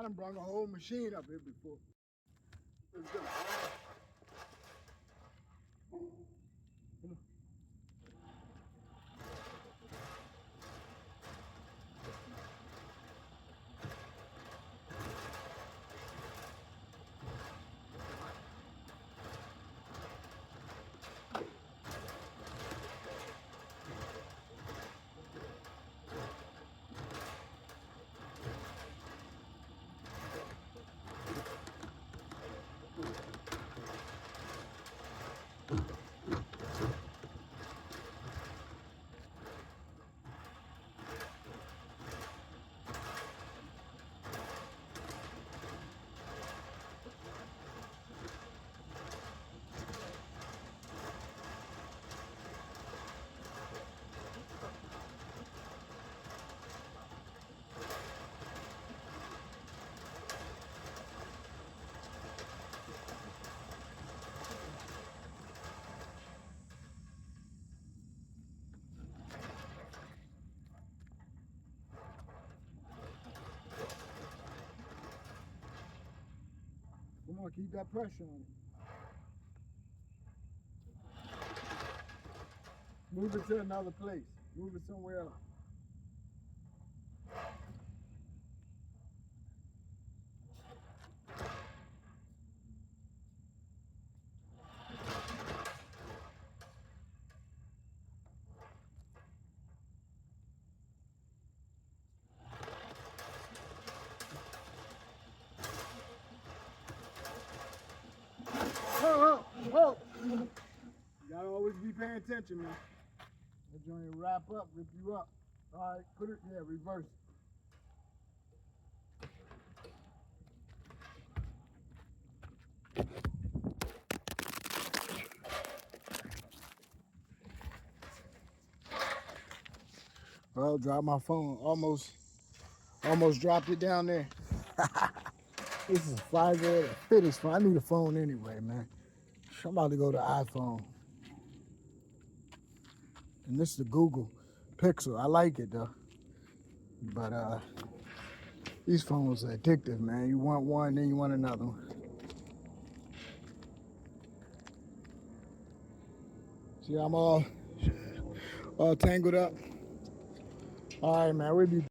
I done brought a whole machine up here before. Let's go. Come on, keep that pressure on it. Move it to another place. Move it somewhere else. Whoa! You gotta always be paying attention, man. That joint will wrap up, rip you up. All right, put it, yeah, reverse it. Well, dropped my phone. Almost dropped it down there. This is 5 fitness phone. I need a phone anyway, man. I'm about to go to iPhone. And this is the Google Pixel. I like it though. But these phones are addictive, man. You want one, then you want another one. See, I'm all tangled up. All right, man. We'll be